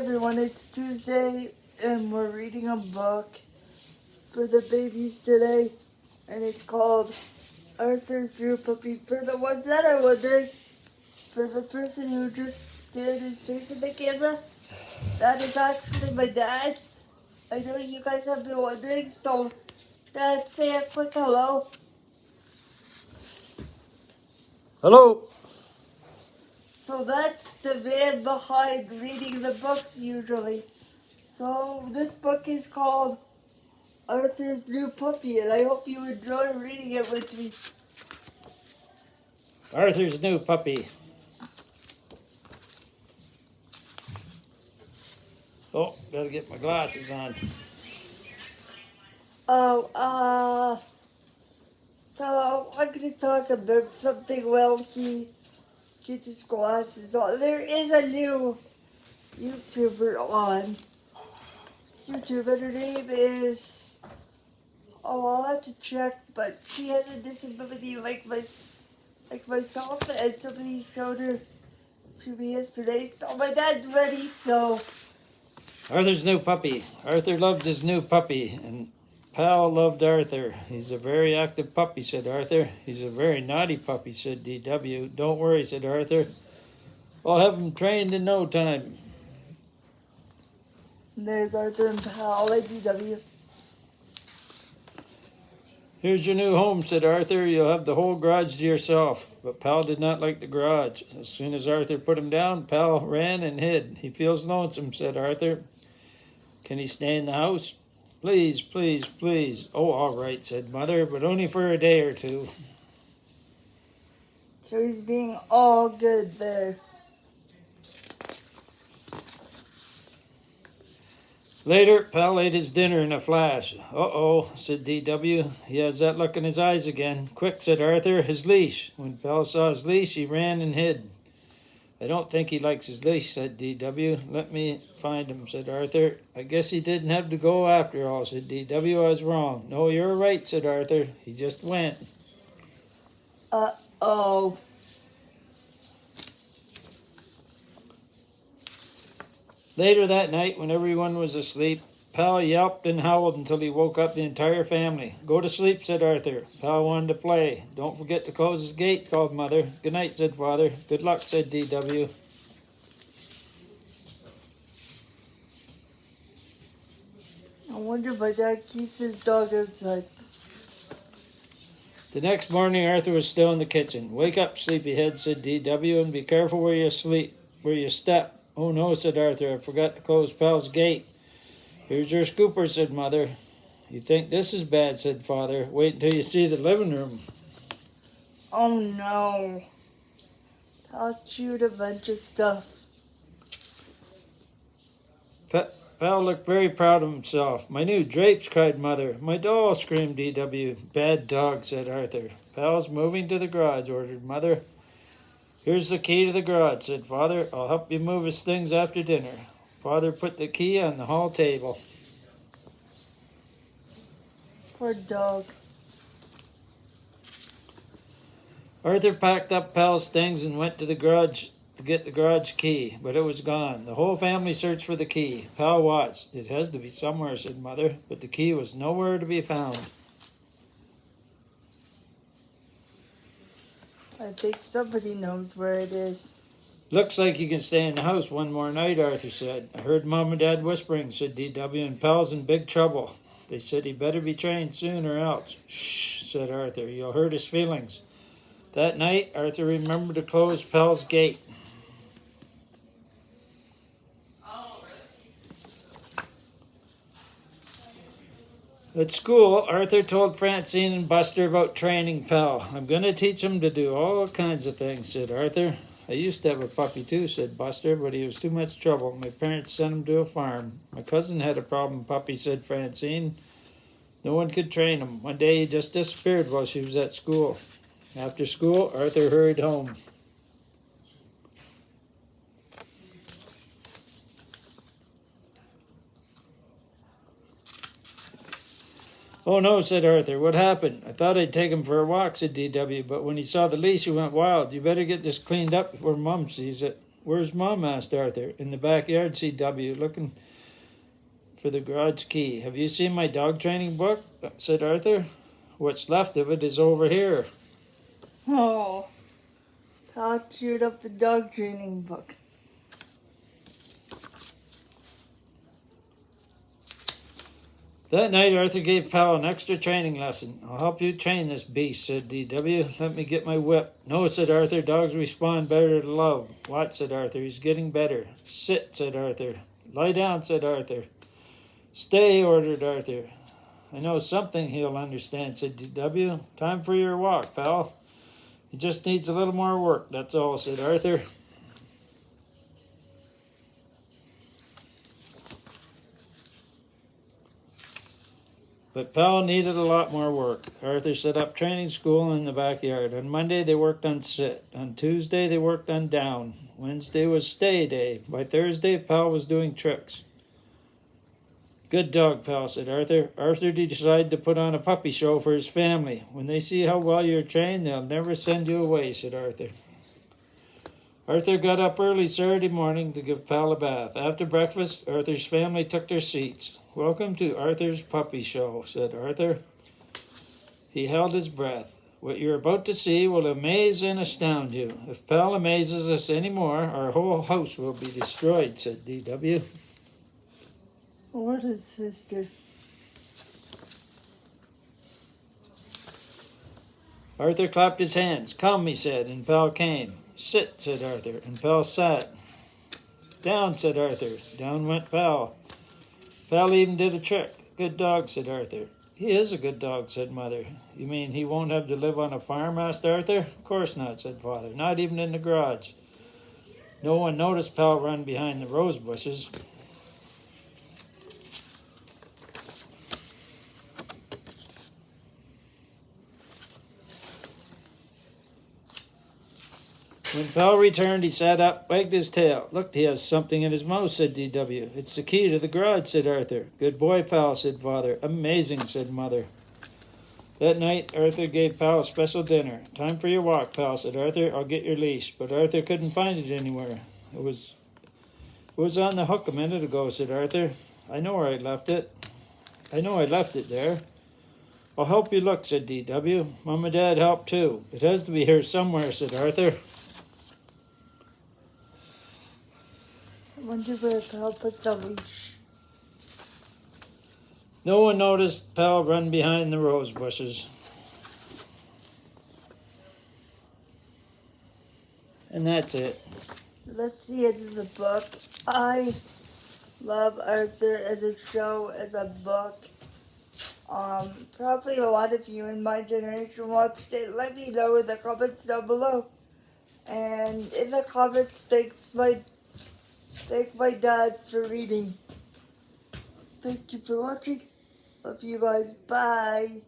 everyone, it's Tuesday and we're reading a book for the babies today, and it's called Arthur's New Puppy. For the ones that are wondering, for the person who just stared his face in the camera, that is actually my dad. I know you guys have been wondering, so Dad, say a quick hello. Hello. So that's the man behind reading the books usually. So this book is called Arthur's New Puppy, and I hope you enjoy reading it with me. Arthur's New Puppy. Oh, gotta get my glasses on. So I'm going to talk about something while he gets his glasses on. There is a new YouTuber on YouTube, and her name is, I'll have to check, but she has a disability like myself, and somebody showed her to me yesterday. So my dad's ready, so Arthur's New Puppy. Arthur loved his new puppy, and Pal loved Arthur. He's a very active puppy, said Arthur. He's a very naughty puppy, said DW. Don't worry, said Arthur. I'll have him trained in no time. there's Arthur and Pal at DW. Here's your new home, said Arthur. You'll have the whole garage to yourself. But Pal did not like the garage. As soon as Arthur put him down, Pal ran and hid. He feels lonesome, said Arthur. Can he stay in the house? Please, please, please. Oh, all right, said Mother, but only for a day or two. So he's being all good there. Later, Pal ate his dinner in a flash. Uh-oh, said DW. He has that look in his eyes again. Quick, said Arthur, his leash. When Pal saw his leash, he ran and hid. I don't think he likes his leash, said DW. Let me find him, said Arthur. I guess he didn't have to go after all, said DW. I was wrong. No, you're right, said Arthur. He just went. Uh-oh. Later that night, when everyone was asleep, Pal yelped and howled until he woke up the entire family. Go to sleep, said Arthur. Pal wanted to play. Don't forget to close his gate, called Mother. Good night, said Father. Good luck, said DW. I wonder if my dad keeps his dog outside. The next morning, Arthur was still in the kitchen. Wake up, sleepyhead, said DW, and be careful where you step. Oh no, said Arthur. I forgot to close Pal's gate. Here's your scooper, said Mother. You think this is bad, said Father. Wait until you see the living room. Oh no. Pal chewed a bunch of stuff. Pal looked very proud of himself. My new drapes, cried Mother. My doll, screamed DW. Bad dog, said Arthur. Pal's moving to the garage, ordered Mother. Here's the key to the garage, said Father. I'll help you move his things after dinner. Father put the key on the hall table. Poor dog. Arthur packed up Pal's things and went to the garage to get the garage key, but it was gone. The whole family searched for the key. Pal watched. It has to be somewhere, said Mother, but the key was nowhere to be found. I think somebody knows where it is. Looks like you can stay in the house one more night, Arthur said. I heard Mom and Dad whispering, said DW, and Pal's in big trouble. They said he better be trained soon or else. Shh, said Arthur. You'll hurt his feelings. That night, Arthur remembered to close Pal's gate. At school, Arthur told Francine and Buster about training Pal. I'm going to teach him to do all kinds of things, said Arthur. I used to have a puppy too, said Buster, but he was too much trouble. My parents sent him to a farm. My cousin had a problem puppy, said Francine. No one could train him. One day he just disappeared while she was at school. After school, Arthur hurried home. Oh no, said Arthur. What happened? I thought I'd take him for a walk, said DW, but when he saw the leash, he went wild. You better get this cleaned up before Mom sees it. Where's Mom? Asked Arthur. In the backyard, CW, looking for the garage key. Have you seen my dog training book? Said Arthur. What's left of it is over here. Oh, Pal chewed up the dog training book. That night, Arthur gave Pal an extra training lesson. I'll help you train this beast, said DW. Let me get my whip. No, said Arthur. Dogs respond better to love. What, said Arthur. He's getting better. Sit, said Arthur. Lie down, said Arthur. Stay, ordered Arthur. I know something he'll understand, said DW. Time for your walk, Pal. He just needs a little more work, that's all, said Arthur. But Pal needed a lot more work. Arthur set up training school in the backyard. On Monday, they worked on sit. On Tuesday, they worked on down. Wednesday was stay day. By Thursday, Pal was doing tricks. Good dog, Pal, said Arthur. Arthur decided to put on a puppy show for his family. When they see how well you're trained, they'll never send you away, said Arthur. Arthur got up early Saturday morning to give Pal a bath. After breakfast, Arthur's family took their seats. Welcome to Arthur's puppy show, said Arthur. He held his breath. What you're about to see will amaze and astound you. If Pal amazes us any more, our whole house will be destroyed, said DW. What is sister? Arthur clapped his hands. Come, he said, and Pal came. Sit, said Arthur, and Pal sat. Down, said Arthur. Down went Pal. Pal even did a trick. Good dog, said Arthur. He is a good dog, said Mother. You mean he won't have to live on a farm? Asked Arthur. Of course not, said Father. Not even in the garage. No one noticed Pal run behind the rose bushes. When Pal returned, he sat up, wagged his tail. Look, he has something in his mouth, said DW. It's the key to the garage, said Arthur. Good boy, Pal, said Father. Amazing, said Mother. That night, Arthur gave Pal a special dinner. Time for your walk, Pal, said Arthur. I'll get your leash. But Arthur couldn't find it anywhere. It was on the hook a minute ago, said Arthur. I know where I left it. I know I left it there. I'll help you look, said DW. Mom and Dad helped too. It has to be here somewhere, said Arthur. I wonder where Pal put the leash. No one noticed Pal run behind the rose bushes. And that's it. So that's the end of the book. I love Arthur as a show, as a book. Probably a lot of you in my generation watched it. Let me know in the comments down below. And in the comments, thank my dad for reading. Thank you for watching. Love you guys. Bye.